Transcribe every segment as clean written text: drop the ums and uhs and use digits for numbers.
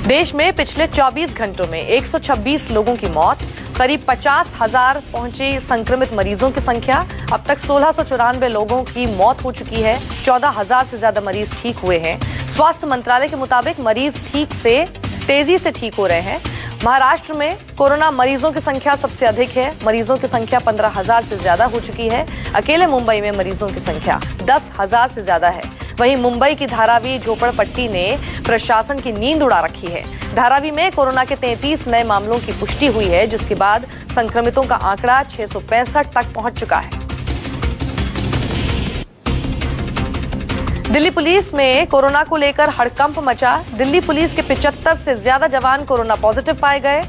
देश में पिछले 24 घंटों में 126 लोगों की मौत, करीब 50,000 पहुंची संक्रमित मरीजों की संख्या। अब तक 1694 लोगों की मौत हो चुकी है। 14,000 से ज्यादा मरीज ठीक हुए हैं। स्वास्थ्य मंत्रालय के मुताबिक मरीज तेजी से ठीक हो रहे हैं। महाराष्ट्र में कोरोना मरीजों की संख्या सबसे अधिक है। मरीजों की संख्या 15,000 से ज्यादा हो चुकी है। अकेले मुंबई में मरीजों की संख्या 10,000 से ज्यादा है। वहीं मुंबई की धारावी झोपड़पट्टी ने प्रशासन की नींद उड़ा रखी है। धारावी में कोरोना के 33 नए मामलों की पुष्टि हुई है, जिसके बाद संक्रमितों का आंकड़ा 665 तक पहुंच चुका है। दिल्ली पुलिस में कोरोना को लेकर हड़कंप मचा। दिल्ली पुलिस के 75 से ज्यादा जवान कोरोना पॉजिटिव पाए गए।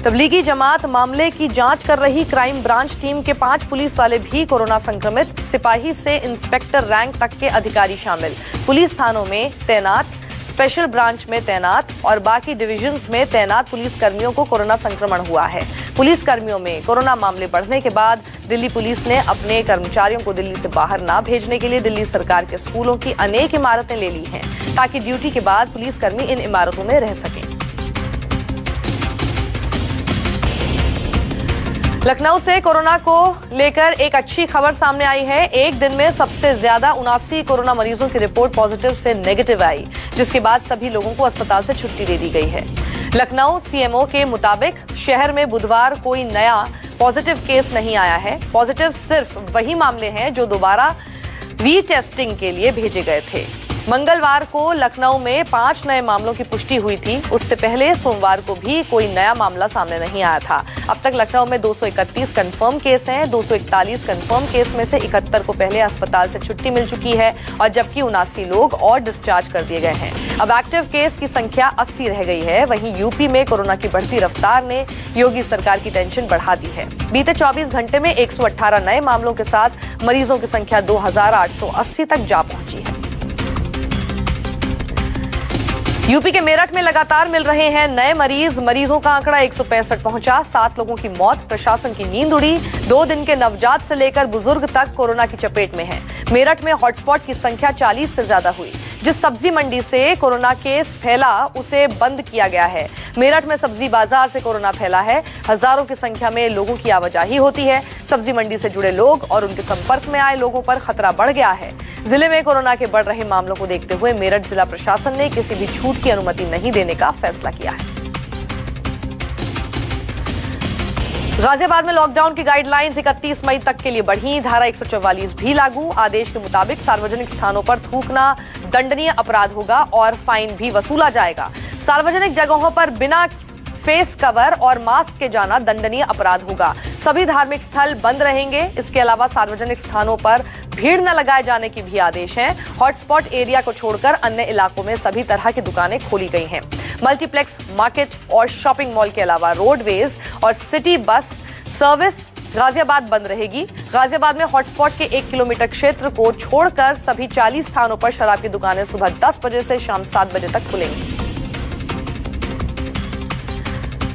तबलीगी जमात मामले की जांच कर रही क्राइम ब्रांच टीम के 5 पुलिस वाले भी कोरोना संक्रमित। सिपाही से इंस्पेक्टर रैंक तक के अधिकारी शामिल। पुलिस थानों में तैनात, स्पेशल ब्रांच में तैनात और बाकी डिविजन्स में तैनात पुलिस कर्मियों को कोरोना संक्रमण हुआ है। पुलिस कर्मियों में कोरोना मामले बढ़ने के बाद दिल्ली पुलिस ने अपने कर्मचारियों को दिल्ली से बाहर ना भेजने के लिए दिल्ली सरकार के स्कूलों की अनेक इमारतें ले ली हैं, ताकि ड्यूटी के बाद पुलिसकर्मी इन इमारतों में रह सकें। लखनऊ से कोरोना को लेकर एक अच्छी खबर सामने आई है। एक दिन में सबसे ज्यादा 79 कोरोना मरीजों की रिपोर्ट पॉजिटिव से नेगेटिव आई, जिसके बाद सभी लोगों को अस्पताल से छुट्टी दे दी गई है। लखनऊ सीएमओ के मुताबिक शहर में बुधवार कोई नया पॉजिटिव केस नहीं आया है। पॉजिटिव सिर्फ वही मामले हैं जो दोबारा रीटेस्टिंग के लिए भेजे गए थे। मंगलवार को लखनऊ में 5 नए मामलों की पुष्टि हुई थी। उससे पहले सोमवार को भी कोई नया मामला सामने नहीं आया था। अब तक लखनऊ में 231 कंफर्म केस हैं। 241 कंफर्म केस में से 71 को पहले अस्पताल से छुट्टी मिल चुकी है और जबकि 79 लोग और डिस्चार्ज कर दिए गए हैं। अब एक्टिव केस की संख्या 80 रह गई है। वहीं यूपी में कोरोना की बढ़ती रफ्तार ने योगी सरकार की टेंशन बढ़ा दी है। बीते 24 घंटे में 118 नए मामलों के साथ मरीजों की संख्या 2,880 तक जा पहुंची है। यूपी के मेरठ में लगातार मिल रहे हैं नए मरीजों का आंकड़ा 165 पहुंचा। 7 लोगों की मौत, प्रशासन की नींद उड़ी। 2 दिन के नवजात से लेकर बुजुर्ग तक कोरोना की चपेट में है। मेरठ में हॉटस्पॉट की संख्या 40 से ज्यादा हुई। जिस सब्जी मंडी से कोरोना केस फैला उसे बंद किया गया है। मेरठ में सब्जी बाजार से कोरोना फैला है। हजारों की संख्या में लोगों की आवाजाही होती है। सब्जी मंडी से जुड़े लोग और उनके संपर्क में आए लोगों पर खतरा बढ़ गया है। जिले में कोरोना के बढ़ रहे मामलों को देखते हुए मेरठ जिला प्रशासन ने किसी भी छूट की अनुमति नहीं देने का फैसला किया है। गाजियाबाद में लॉकडाउन की गाइडलाइंस 31 मई तक के लिए बढ़ी। धारा 144 भी लागू। आदेश के मुताबिक सार्वजनिक स्थानों पर थूकना दंडनीय अपराध होगा और फाइन भी वसूला जाएगा। सार्वजनिक जगहों पर बिना फेस कवर और मास्क के जाना दंडनीय अपराध होगा। सभी धार्मिक स्थल बंद रहेंगे। इसके अलावा सार्वजनिक स्थानों पर भीड़ न लगाए जाने की भी आदेश हैं। हॉटस्पॉट एरिया को छोड़कर अन्य इलाकों में सभी तरह की दुकानें खोली गई हैं। मल्टीप्लेक्स, मार्केट और शॉपिंग मॉल के अलावा रोडवेज और सिटी बस सर्विस गाजियाबाद बंद रहेगी। गाजियाबाद में हॉटस्पॉट के 1 किलोमीटर क्षेत्र को छोड़कर सभी 40 स्थानों पर शराब की दुकानें सुबह 10 बजे से शाम 7 बजे तक खुलेंगी।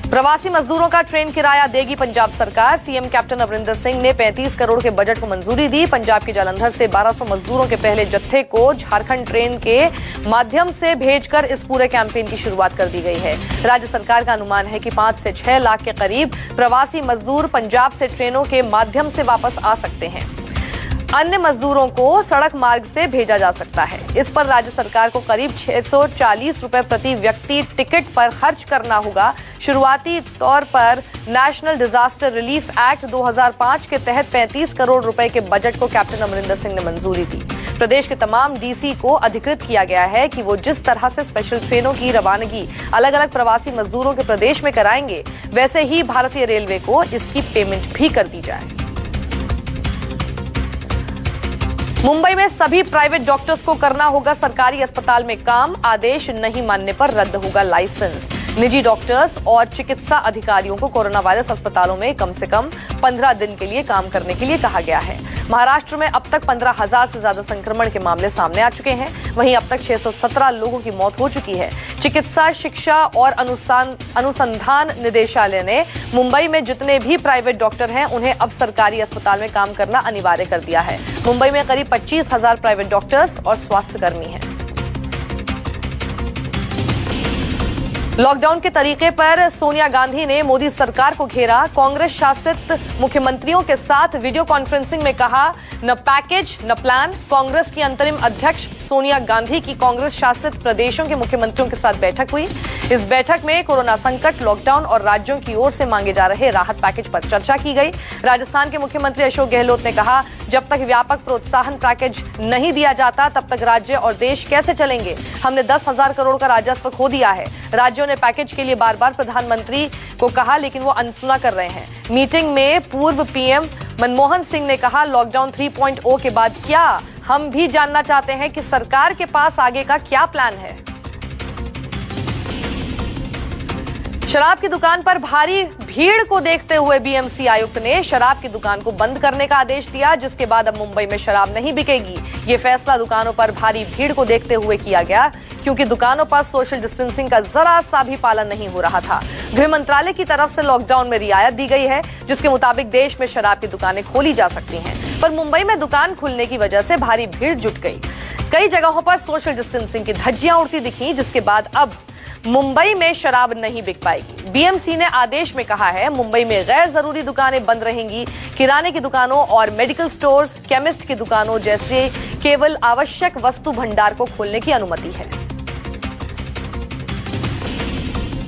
प्रवासी मजदूरों का ट्रेन किराया देगी पंजाब सरकार। सीएम कैप्टन अमरिंदर सिंह ने 35 करोड़ के बजट को मंजूरी दी। पंजाब के जालंधर से 1200 मजदूरों के पहले जत्थे को झारखंड ट्रेन के माध्यम से भेजकर इस पूरे कैंपेन की शुरुआत कर दी गई है। राज्य सरकार का अनुमान है कि 5 से 6 लाख के करीब प्रवासी मजदूर पंजाब से ट्रेनों के माध्यम से वापस आ सकते हैं। अन्य मजदूरों को सड़क मार्ग से भेजा जा सकता है। इस पर राज्य सरकार को करीब 640 रुपए प्रति व्यक्ति टिकट पर खर्च करना होगा। शुरुआती तौर पर नेशनल डिजास्टर रिलीफ एक्ट 2005 के तहत 35 करोड़ रुपए के बजट को कैप्टन अमरिंदर सिंह ने मंजूरी दी। प्रदेश के तमाम डीसी को अधिकृत किया गया है कि वो जिस तरह से स्पेशल ट्रेनों की रवानगी अलग अलग प्रवासी मजदूरों के प्रदेश में कराएंगे, वैसे ही भारतीय रेलवे को इसकी पेमेंट भी कर दी जाए। मुंबई में सभी प्राइवेट डॉक्टर्स को करना होगा सरकारी अस्पताल में काम। आदेश नहीं मानने पर रद्द होगा लाइसेंस। निजी डॉक्टर्स और चिकित्सा अधिकारियों को कोरोना वायरस अस्पतालों में कम से कम 15 दिन के लिए काम करने के लिए कहा गया है। महाराष्ट्र में अब तक 15,000 से ज्यादा संक्रमण के मामले सामने आ चुके हैं। वहीं अब तक 617 लोगों की मौत हो चुकी है। चिकित्सा, शिक्षा और अनुसंधान निदेशालय ने मुंबई में जितने भी प्राइवेट डॉक्टर हैं उन्हें अब सरकारी अस्पताल में काम करना अनिवार्य कर दिया है। मुंबई में करीब 25,000 प्राइवेट डॉक्टर्स और स्वास्थ्य कर्मी हैं। लॉकडाउन के तरीके पर सोनिया गांधी ने मोदी सरकार को घेरा। कांग्रेस शासित मुख्यमंत्रियों के साथ वीडियो कॉन्फ्रेंसिंग में कहा, न पैकेज न प्लान। कांग्रेस की अंतरिम अध्यक्ष सोनिया गांधी की कांग्रेस शासित प्रदेशों के मुख्यमंत्रियों के साथ बैठक हुई। इस बैठक में कोरोना संकट, लॉकडाउन और राज्यों की ओर से मांगे जा रहे राहत पैकेज पर चर्चा की गई। राजस्थान के मुख्यमंत्री अशोक गहलोत ने कहा, जब तक व्यापक प्रोत्साहन पैकेज नहीं दिया जाता तब तक राज्य और देश कैसे चलेंगे। हमने 10,000 करोड़ का राजस्व खो दिया है। राज्यों ने पैकेज के लिए बार बार प्रधानमंत्री को कहा, लेकिन वो अनसुना कर रहे हैं। मीटिंग में पूर्व पीएम मनमोहन सिंह ने कहा, लॉकडाउन 3.0 के बाद क्या? हम भी जानना चाहते हैं कि सरकार के पास आगे का क्या प्लान है। शराब की दुकान पर भारी भीड़ को देखते हुए बीएमसी आयुक्त ने शराब की दुकान को बंद करने का आदेश दिया, जिसके बाद अब मुंबई में शराब नहीं बिकेगी। ये फैसला दुकानों पर भारी भीड़ को देखते हुए किया गया, क्योंकि दुकानों पर सोशल डिस्टेंसिंग का जरा सा भी पालन नहीं हो रहा था। गृह मंत्रालय की तरफ से लॉकडाउन में रियायत दी गई है, जिसके मुताबिक देश में शराब की दुकानें खोली जा सकती हैं, पर मुंबई में दुकान खुलने की वजह से भारी भीड़ जुट गई। कई जगहों पर सोशल डिस्टेंसिंग की धज्जियां उड़ती दिखी, जिसके बाद अब मुंबई में शराब नहीं बिक पाएगी। बीएमसी ने आदेश में कहा है, मुंबई में गैर जरूरी दुकानें बंद रहेंगी। किराने की दुकानों और मेडिकल स्टोर्स, केमिस्ट की दुकानों जैसे केवल आवश्यक वस्तु भंडार को खोलने की अनुमति है।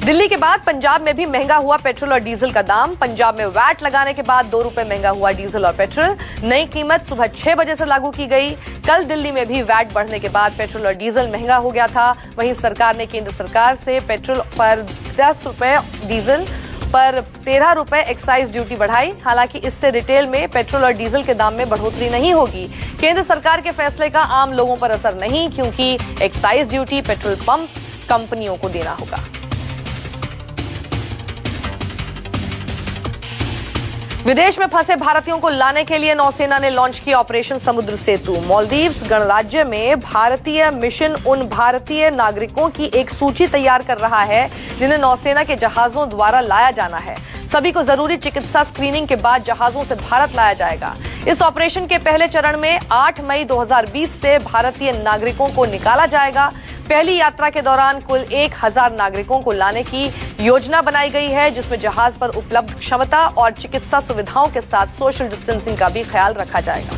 दिल्ली के बाद पंजाब में भी महंगा हुआ पेट्रोल और डीजल का दाम। पंजाब में वैट लगाने के बाद 2 रुपए महंगा हुआ डीजल और पेट्रोल। नई कीमत सुबह 6 बजे से लागू की गई। कल दिल्ली में भी वैट बढ़ने के बाद पेट्रोल और डीजल महंगा हो गया था। वहीं सरकार ने केंद्र सरकार से पेट्रोल पर 10 रुपए, डीजल पर 13 रुपए एक्साइज ड्यूटी बढ़ाई। हालांकि इससे रिटेल में पेट्रोल और डीजल के दाम में बढ़ोतरी नहीं होगी। केंद्र सरकार के फैसले का आम लोगों पर असर नहीं, क्योंकि एक्साइज ड्यूटी पेट्रोल पंप कंपनियों को देना होगा। विदेश में फंसे भारतीयों को लाने के लिए नौसेना ने लॉन्च किया ऑपरेशन समुद्र सेतु। मालदीव्स गणराज्य में भारतीय मिशन उन भारतीय नागरिकों की एक सूची तैयार कर रहा है जिन्हें नौसेना के जहाजों द्वारा लाया जाना है। सभी को जरूरी चिकित्सा स्क्रीनिंग के बाद जहाजों से भारत लाया जाएगा। इस ऑपरेशन के पहले चरण में 8 मई 2020 से भारतीय नागरिकों को निकाला जाएगा। पहली यात्रा के दौरान कुल 1000 नागरिकों को लाने की योजना बनाई गई है, जिसमें जहाज पर उपलब्ध क्षमता और चिकित्सा सुविधाओं के साथ सोशल डिस्टेंसिंग का भी ख्याल रखा जाएगा।